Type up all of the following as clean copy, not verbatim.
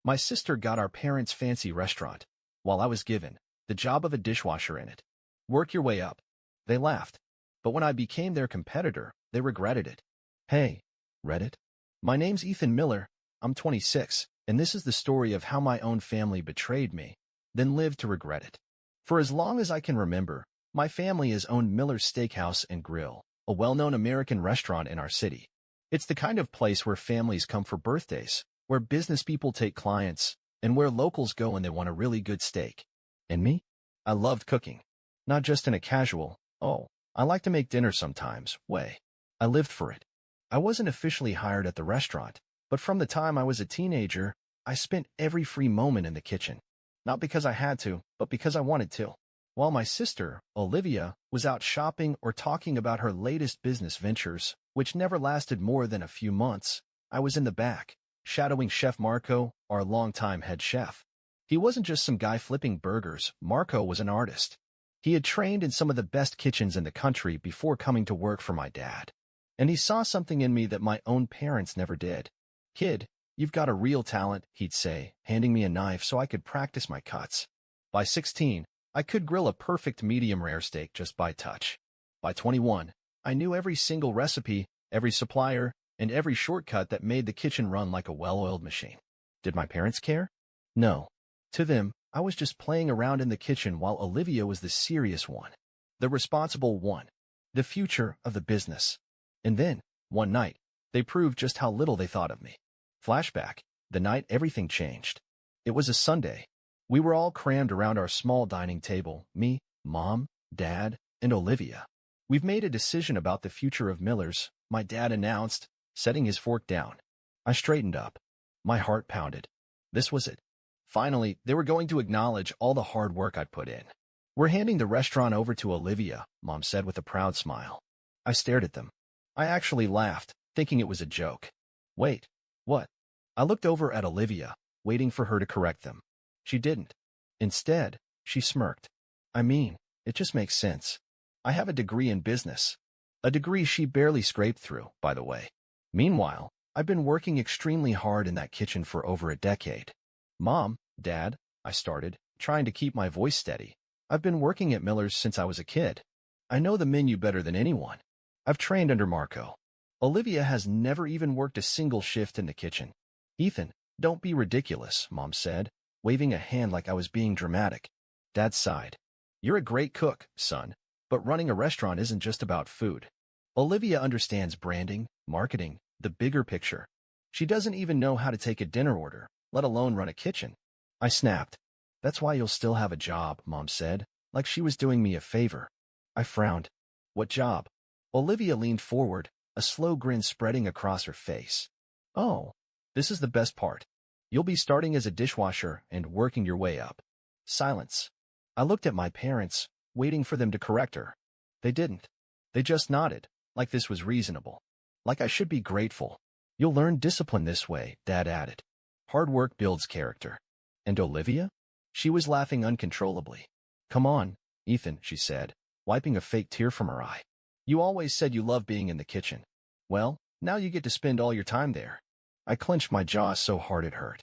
My sister got our parents' fancy restaurant, while I was given the job of a dishwasher in it. Work your way up. They laughed. But when I became their competitor, they regretted it. Hey, Reddit? My name's Ethan Miller. I'm 26, and this is the story of how my own family betrayed me, then lived to regret it. For as long as I can remember, my family has owned Miller's Steakhouse and Grill, a well-known American restaurant in our city. It's the kind of place where families come for birthdays, where business people take clients, and where locals go when they want a really good steak. And me? I loved cooking. Not just in a casual, oh, I like to make dinner sometimes, way. I lived for it. I wasn't officially hired at the restaurant, but from the time I was a teenager, I spent every free moment in the kitchen. Not because I had to, but because I wanted to. While my sister, Olivia, was out shopping or talking about her latest business ventures, which never lasted more than a few months, I was in the back, shadowing Chef Marco, our longtime head chef. He wasn't just some guy flipping burgers. Marco was an artist. He had trained in some of the best kitchens in the country before coming to work for my dad. And he saw something in me that my own parents never did. Kid, you've got a real talent, he'd say, handing me a knife so I could practice my cuts. By 16, I could grill a perfect medium-rare steak just by touch. By 21, I knew every single recipe, every supplier, and every shortcut that made the kitchen run like a well-oiled machine. Did my parents care? No. To them, I was just playing around in the kitchen while Olivia was the serious one, the responsible one, the future of the business. And then, one night, they proved just how little they thought of me. Flashback, the night everything changed. It was a Sunday. We were all crammed around our small dining table, me, Mom, Dad, and Olivia. We've made a decision about the future of Miller's, my dad announced, setting his fork down. I straightened up. My heart pounded. This was it. Finally, they were going to acknowledge all the hard work I'd put in. We're handing the restaurant over to Olivia, Mom said with a proud smile. I stared at them. I actually laughed, thinking it was a joke. Wait, what? I looked over at Olivia, waiting for her to correct them. She didn't. Instead, she smirked. I mean, it just makes sense. I have a degree in business. A degree she barely scraped through, by the way. Meanwhile, I've been working extremely hard in that kitchen for over a decade. Mom, Dad, I started, trying to keep my voice steady. I've been working at Miller's since I was a kid. I know the menu better than anyone. I've trained under Marco. Olivia has never even worked a single shift in the kitchen. Ethan, don't be ridiculous, Mom said, waving a hand like I was being dramatic. Dad sighed. You're a great cook, son, but running a restaurant isn't just about food. Olivia understands branding, marketing, the bigger picture. She doesn't even know how to take a dinner order, let alone run a kitchen. I snapped. That's why you'll still have a job, Mom said, like she was doing me a favor. I frowned. What job? Olivia leaned forward, a slow grin spreading across her face. Oh, this is the best part. You'll be starting as a dishwasher and working your way up. Silence. I looked at my parents, waiting for them to correct her. They didn't. They just nodded, like this was reasonable. Like I should be grateful. You'll learn discipline this way, Dad added. Hard work builds character. And Olivia? She was laughing uncontrollably. Come on, Ethan, she said, wiping a fake tear from her eye. You always said you loved being in the kitchen. Well, now you get to spend all your time there. I clenched my jaw so hard it hurt.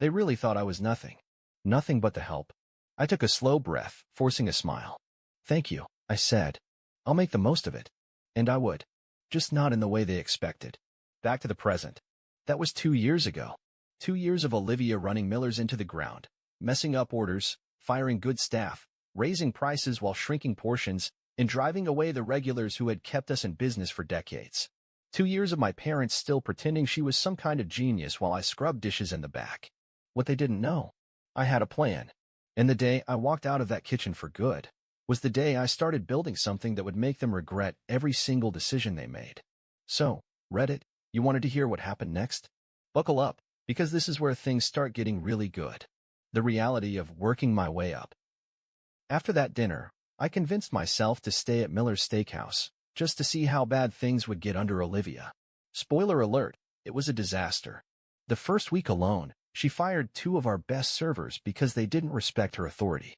They really thought I was nothing. Nothing but the help. I took a slow breath, forcing a smile. Thank you, I said. I'll make the most of it. And I would. Just not in the way they expected. Back to the present. That was 2 years ago. 2 years of Olivia running Miller's into the ground, messing up orders, firing good staff, raising prices while shrinking portions, and driving away the regulars who had kept us in business for decades. 2 years of my parents still pretending she was some kind of genius while I scrubbed dishes in the back. What they didn't know, I had a plan. And the day I walked out of that kitchen for good was the day I started building something that would make them regret every single decision they made. So, Reddit, you wanted to hear what happened next? Buckle up, because this is where things start getting really good. The reality of working my way up. After that dinner, I convinced myself to stay at Miller's Steakhouse, just to see how bad things would get under Olivia. Spoiler alert, it was a disaster. The first week alone, she fired 2 of our best servers because they didn't respect her authority.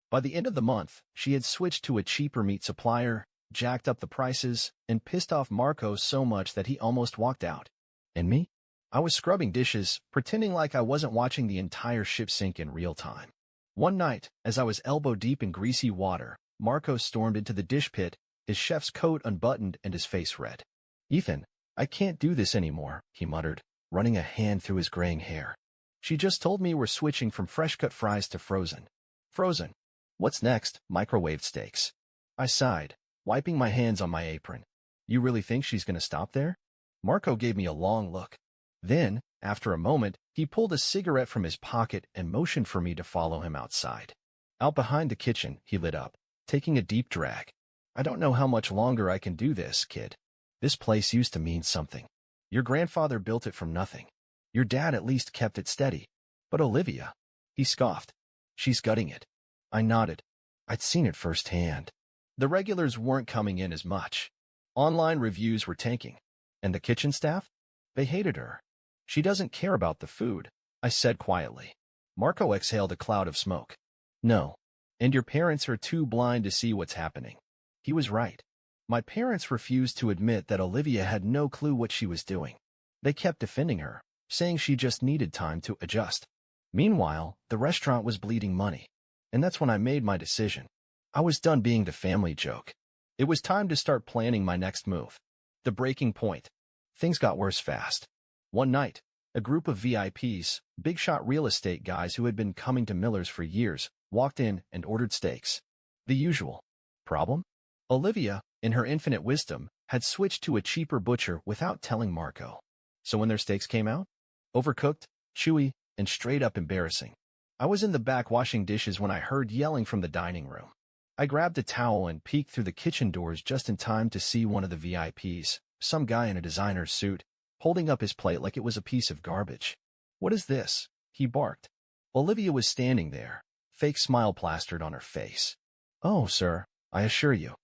By the end of the month, she had switched to a cheaper meat supplier, jacked up the prices, and pissed off Marco so much that he almost walked out. And me? I was scrubbing dishes, pretending like I wasn't watching the entire ship sink in real time. One night, as I was elbow-deep in greasy water, Marco stormed into the dish pit, his chef's coat unbuttoned and his face red. "Ethan, I can't do this anymore," he muttered, running a hand through his graying hair. "She just told me we're switching from fresh-cut fries to frozen." "Frozen? What's next?" "Microwaved steaks." I sighed, wiping my hands on my apron. "You really think she's going to stop there?" Marco gave me a long look. Then, after a moment, he pulled a cigarette from his pocket and motioned for me to follow him outside. Out behind the kitchen, he lit up, taking a deep drag. "I don't know how much longer I can do this, kid. This place used to mean something. Your grandfather built it from nothing. Your dad at least kept it steady. But Olivia," he scoffed, "she's gutting it." I nodded. I'd seen it firsthand. The regulars weren't coming in as much. Online reviews were tanking. And the kitchen staff? They hated her. "She doesn't care about the food," I said quietly. Marco exhaled a cloud of smoke. "No. And your parents are too blind to see what's happening." He was right. My parents refused to admit that Olivia had no clue what she was doing. They kept defending her, saying she just needed time to adjust. Meanwhile, the restaurant was bleeding money. And that's when I made my decision. I was done being the family joke. It was time to start planning my next move. The breaking point. Things got worse fast. One night, a group of VIPs, big-shot real estate guys who had been coming to Miller's for years, walked in and ordered steaks. The usual. Problem? Olivia, in her infinite wisdom, had switched to a cheaper butcher without telling Marco. So when their steaks came out, overcooked, chewy, and straight-up embarrassing. I was in the back washing dishes when I heard yelling from the dining room. I grabbed a towel and peeked through the kitchen doors just in time to see one of the VIPs, some guy in a designer's suit, holding up his plate like it was a piece of garbage. "What is this?" he barked. Olivia was standing there, fake smile plastered on her face. "Oh, sir, I assure you.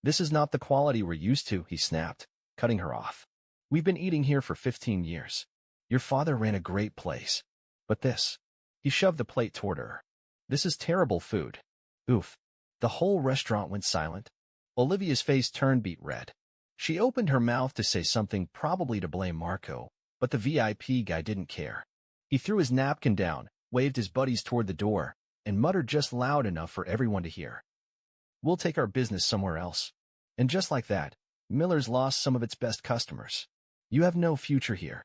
This is not the quality we're used to," he snapped, cutting her off. "We've been eating here for 15 years. Your father ran a great place. But this..." He shoved the plate toward her. "This is terrible food." Oof. The whole restaurant went silent. Olivia's face turned beet red. She opened her mouth to say something, probably to blame Marco, but the VIP guy didn't care. He threw his napkin down, waved his buddies toward the door, and muttered just loud enough for everyone to hear. "We'll take our business somewhere else." And just like that, Miller's lost some of its best customers. "You have no future here."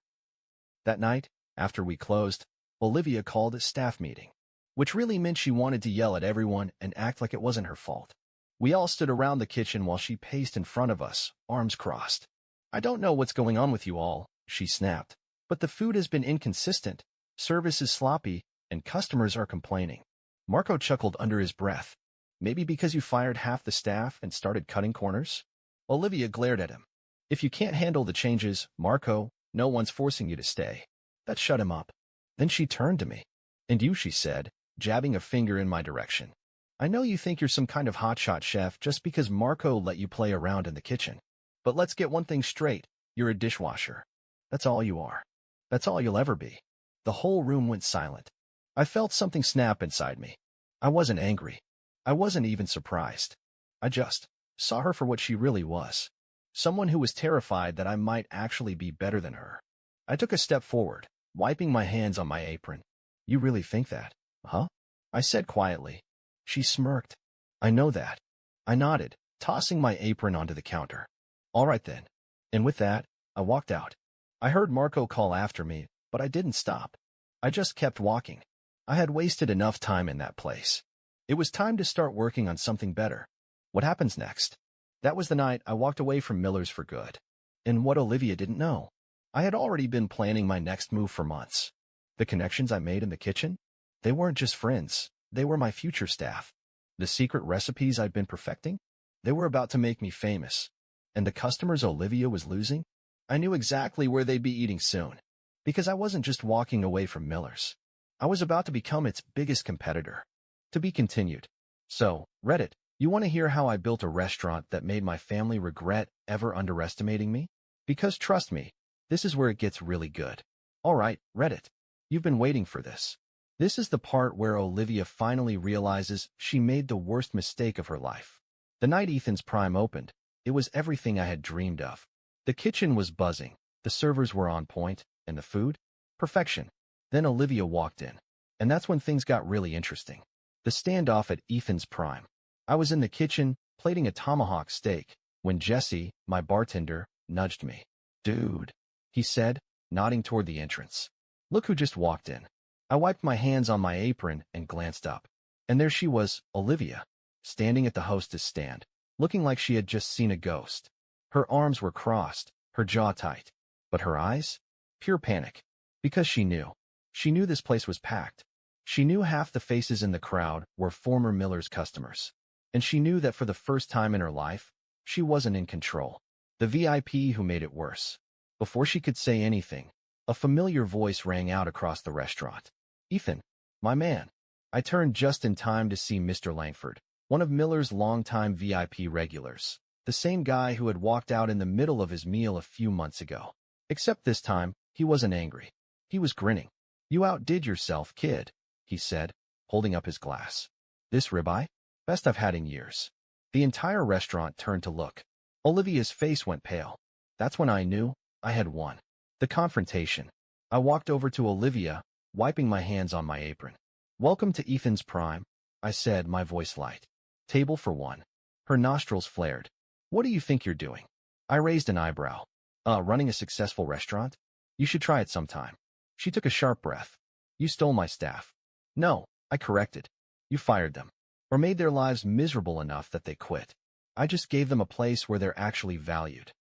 That night, after we closed, Olivia called a staff meeting, which really meant she wanted to yell at everyone and act like it wasn't her fault. We all stood around the kitchen while she paced in front of us, arms crossed. "I don't know what's going on with you all," she snapped, "but the food has been inconsistent, service is sloppy, and customers are complaining." Marco chuckled under his breath. "Maybe because you fired half the staff and started cutting corners?" Olivia glared at him. "If you can't handle the changes, Marco, no one's forcing you to stay." That shut him up. Then she turned to me. "And you," she said, jabbing a finger in my direction. "I know you think you're some kind of hotshot chef just because Marco let you play around in the kitchen. But let's get one thing straight. You're a dishwasher. That's all you are. That's all you'll ever be." The whole room went silent. I felt something snap inside me. I wasn't angry. I wasn't even surprised. I just saw her for what she really was. Someone who was terrified that I might actually be better than her. I took a step forward, wiping my hands on my apron. "You really think that, huh?" I said quietly. She smirked. "I know that." I nodded, tossing my apron onto the counter. "All right then." And with that, I walked out. I heard Marco call after me, but I didn't stop. I just kept walking. I had wasted enough time in that place. It was time to start working on something better. What happens next? That was the night I walked away from Miller's for good. And what Olivia didn't know, I had already been planning my next move for months. The connections I made in the kitchen? They weren't just friends. They were my future staff. The secret recipes I'd been perfecting? They were about to make me famous. And the customers Olivia was losing? I knew exactly where they'd be eating soon. Because I wasn't just walking away from Miller's. I was about to become its biggest competitor. To be continued. So, Reddit, you want to hear how I built a restaurant that made my family regret ever underestimating me? Because trust me, this is where it gets really good. All right, Reddit. You've been waiting for this. This is the part where Olivia finally realizes she made the worst mistake of her life. The night Ethan's Prime opened, it was everything I had dreamed of. The kitchen was buzzing, the servers were on point, And the food? Perfection. Then Olivia walked in. And that's when things got really interesting. The standoff at Ethan's prime. I was in the kitchen, plating a tomahawk steak, when Jesse, my bartender, nudged me. "Dude," he said, nodding toward the entrance. "Look who just walked in." I wiped my hands on my apron and glanced up. And there she was, Olivia, standing at the hostess stand, looking like she had just seen a ghost. Her arms were crossed, her jaw tight. But her eyes? Pure panic. Because she knew. She knew this place was packed. She knew half the faces in the crowd were former Miller's customers. And she knew that for the first time in her life, she wasn't in control. The VIP who made it worse. Before she could say anything, a familiar voice rang out across the restaurant. "Ethan, my man." I turned just in time to see Mr. Langford, one of Miller's longtime VIP regulars, the same guy who had walked out in the middle of his meal a few months ago. Except this time, he wasn't angry. He was grinning. "You outdid yourself, kid," he said, holding up his glass. "This ribeye? Best I've had in years." The entire restaurant turned to look. Olivia's face went pale. That's when I knew I had won. The confrontation. I walked over to Olivia, wiping my hands on my apron. "Welcome to Ethan's prime," I said, my voice light. "Table for one." Her nostrils flared. "What do you think you're doing?" I raised an eyebrow. Running a successful restaurant? You should try it sometime." She took a sharp breath. "You stole my staff." "No," I corrected. "You fired them. Or made their lives miserable enough that they quit. I just gave them a place where they're actually valued."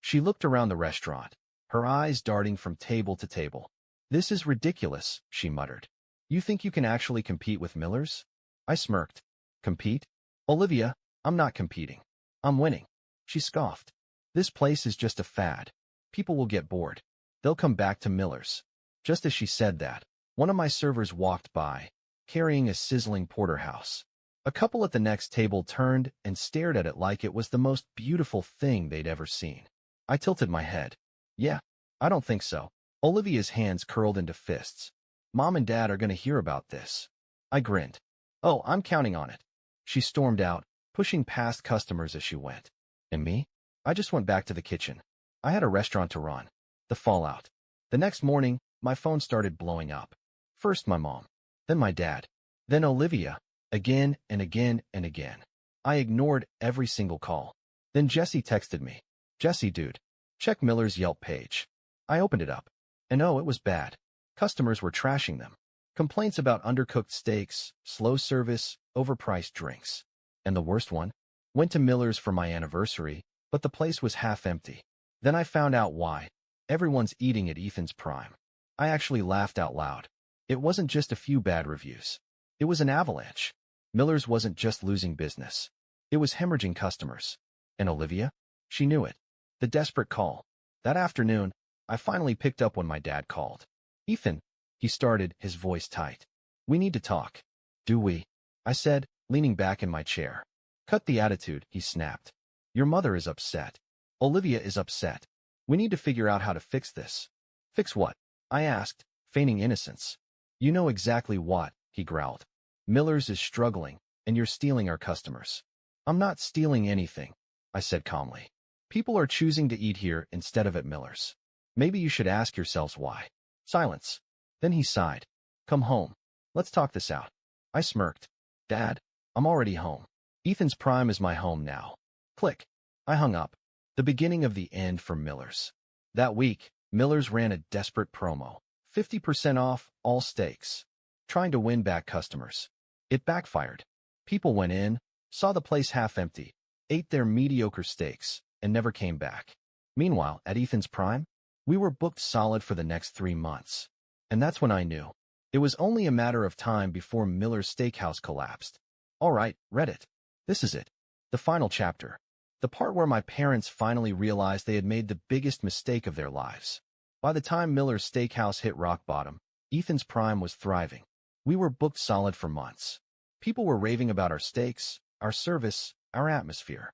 She looked around the restaurant, her eyes darting from table to table. "This is ridiculous," she muttered. "You think you can actually compete with Miller's?" I smirked. "Compete? Olivia, I'm not competing. I'm winning." She scoffed. "This place is just a fad. People will get bored. They'll come back to Miller's." Just as she said that, one of my servers walked by, carrying a sizzling porterhouse. A couple at the next table turned and stared at it like it was the most beautiful thing they'd ever seen. I tilted my head. "Yeah, I don't think so." Olivia's hands curled into fists. "Mom and Dad are going to hear about this." I grinned. "Oh, I'm counting on it." She stormed out, pushing past customers as she went. And me? I just went back to the kitchen. I had a restaurant to run. The fallout. The next morning, my phone started blowing up. First my mom, then my dad, then Olivia, again and again and again. I ignored every single call. Then Jesse texted me. "Jesse, dude, check Miller's Yelp page." I opened it up. And oh, it was bad. Customers were trashing them. Complaints about undercooked steaks, slow service, overpriced drinks. And the worst one? Went to Miller's for my anniversary, but the place was half empty. Then I found out why. Everyone's eating at Ethan's prime. I actually laughed out loud. It wasn't just a few bad reviews. It was an avalanche. Miller's wasn't just losing business. It was hemorrhaging customers. And Olivia? She knew it. The desperate call. That afternoon, I finally picked up when my dad called. "Ethan," he started, his voice tight. "We need to talk." "Do we?" I said, leaning back in my chair. "Cut the attitude," he snapped. "Your mother is upset. Olivia is upset. We need to figure out how to fix this." "Fix what?" I asked, feigning innocence. "You know exactly what," he growled. "Miller's is struggling, and you're stealing our customers." "I'm not stealing anything," I said calmly. "People are choosing to eat here instead of at Miller's. Maybe you should ask yourselves why." Silence. Then he sighed. "Come home. Let's talk this out." I smirked. "Dad, I'm already home. Ethan's prime is my home now." Click. I hung up. The beginning of the end for Miller's. That week, Miller's ran a desperate promo. 50% off all steaks. Trying to win back customers. It backfired. People went in, saw the place half empty, ate their mediocre steaks, and never came back. Meanwhile, at Ethan's prime, we were booked solid for the next 3 months. And that's when I knew. It was only a matter of time before Miller's Steakhouse collapsed. All right, Reddit. This is it. The final chapter. The part where my parents finally realized they had made the biggest mistake of their lives. By the time Miller's Steakhouse hit rock bottom, Ethan's prime was thriving. We were booked solid for months. People were raving about our steaks, our service, our atmosphere.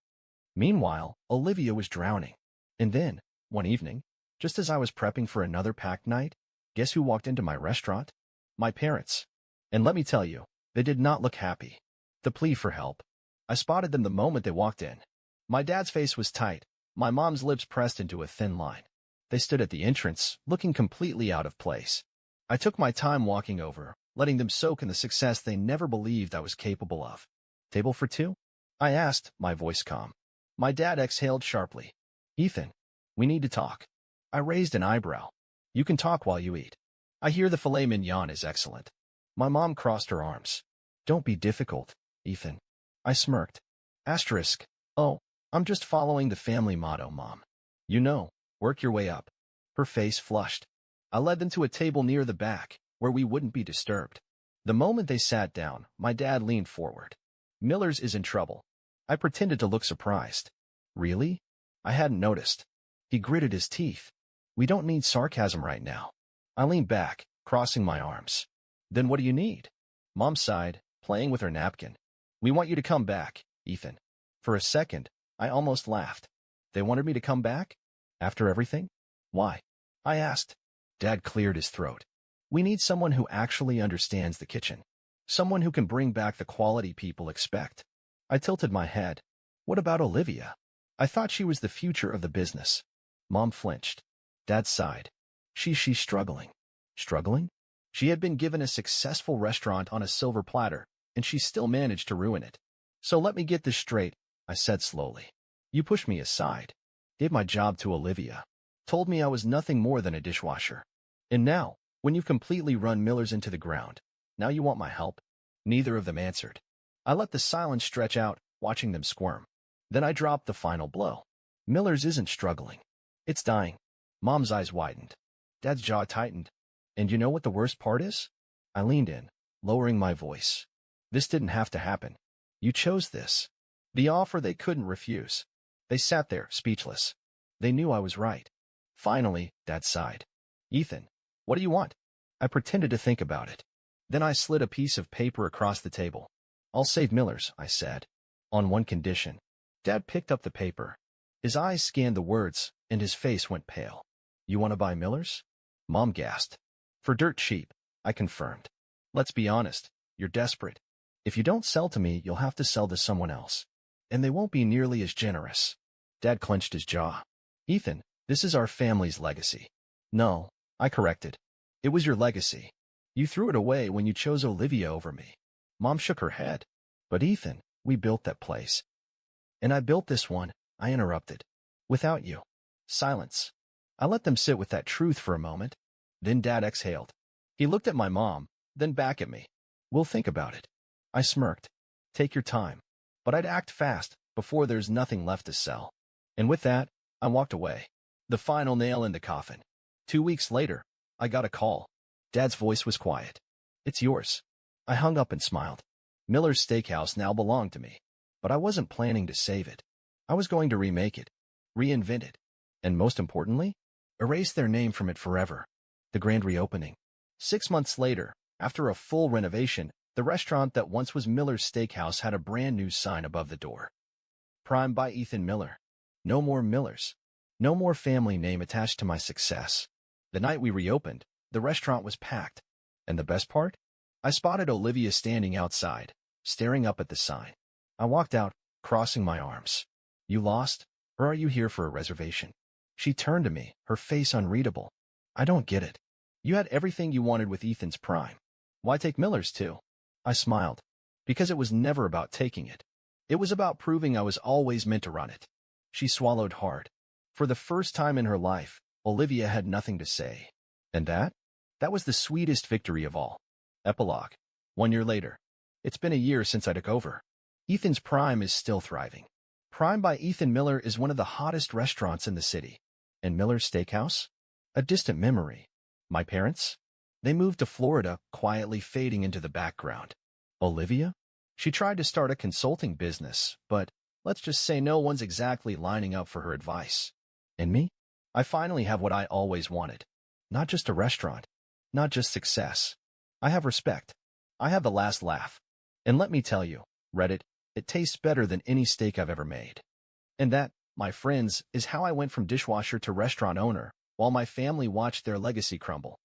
Meanwhile, Olivia was drowning. And then, one evening, just as I was prepping for another packed night, guess who walked into my restaurant? My parents. And let me tell you, they did not look happy. The plea for help. I spotted them the moment they walked in. My dad's face was tight, my mom's lips pressed into a thin line. They stood at the entrance, looking completely out of place. I took my time walking over, letting them soak in the success they never believed I was capable of. "Table for two?" I asked, my voice calm. My dad exhaled sharply. "Ethan, we need to talk." I raised an eyebrow. "You can talk while you eat. I hear the filet mignon is excellent." My mom crossed her arms. "Don't be difficult, Ethan." I smirked. Asterisk. "Oh, I'm just following the family motto, Mom. You know, work your way up." Her face flushed. I led them to a table near the back, where we wouldn't be disturbed. The moment they sat down, my dad leaned forward. "Miller's is in trouble." I pretended to look surprised. "Really?" I hadn't noticed. He gritted his teeth. "We don't need sarcasm right now." I leaned back, crossing my arms. "Then what do you need?" Mom sighed, playing with her napkin. "We want you to come back, Ethan." For a second, I almost laughed. They wanted me to come back? After everything? Why? I asked. Dad cleared his throat. "We need someone who actually understands the kitchen. Someone who can bring back the quality people expect." I tilted my head. "What about Olivia? I thought she was the future of the business." Mom flinched. Dad sighed. She's struggling." Struggling? She had been given a successful restaurant on a silver platter, and she still managed to ruin it. "So let me get this straight," I said slowly. "You pushed me aside, gave my job to Olivia, told me I was nothing more than a dishwasher. And now, when you've completely run Miller's into the ground, now you want my help?" Neither of them answered. I let the silence stretch out, watching them squirm. Then I dropped the final blow. "Miller's isn't struggling. It's dying." Mom's eyes widened. Dad's jaw tightened. "And you know what the worst part is?" I leaned in, lowering my voice. "This didn't have to happen. You chose this. The offer they couldn't refuse." They sat there, speechless. They knew I was right. Finally, Dad sighed. "Ethan, what do you want?" I pretended to think about it. Then I slid a piece of paper across the table. "I'll save Miller's," I said. "On one condition." Dad picked up the paper. His eyes scanned the words, and his face went pale. "You want to buy Miller's?" Mom gasped. "For dirt cheap," I confirmed. "Let's be honest, you're desperate. If you don't sell to me, you'll have to sell to someone else. And they won't be nearly as generous." Dad clenched his jaw. "Ethan, this is our family's legacy." "No," I corrected. "It was your legacy. You threw it away when you chose Olivia over me." Mom shook her head. "But Ethan, we built that place." "And I built this one," I interrupted. "Without you." Silence. I let them sit with that truth for a moment. Then Dad exhaled. He looked at my mom, then back at me. "We'll think about it." I smirked. "Take your time. But I'd act fast, before there's nothing left to sell." And with that, I walked away. The final nail in the coffin. 2 weeks later, I got a call. Dad's voice was quiet. "It's yours." I hung up and smiled. Miller's Steakhouse now belonged to me. But I wasn't planning to save it. I was going to remake it, reinvent it, and most importantly, erase their name from it forever. The grand reopening. 6 months later, after a full renovation, the restaurant that once was Miller's Steakhouse had a brand new sign above the door. "Prime by Ethan Miller." No more Millers. No more family name attached to my success. The night we reopened, the restaurant was packed. And the best part? I spotted Olivia standing outside, staring up at the sign. I walked out, crossing my arms. "You lost? Or are you here for a reservation?" She turned to me, her face unreadable. "I don't get it. You had everything you wanted with Ethan's Prime. Why take Miller's too?" I smiled. "Because it was never about taking it. It was about proving I was always meant to run it." She swallowed hard. For the first time in her life, Olivia had nothing to say. And that was the sweetest victory of all. Epilogue. 1 year later. It's been a year since I took over. Ethan's Prime is still thriving. Prime by Ethan Miller is one of the hottest restaurants in the city. And Miller's Steakhouse? A distant memory. My parents? They moved to Florida, quietly fading into the background. Olivia? She tried to start a consulting business, but let's just say no one's exactly lining up for her advice. And me? I finally have what I always wanted. Not just a restaurant. Not just success. I have respect. I have the last laugh. And let me tell you, Reddit, it tastes better than any steak I've ever made. And that, my friends, is how I went from dishwasher to restaurant owner, while my family watched their legacy crumble.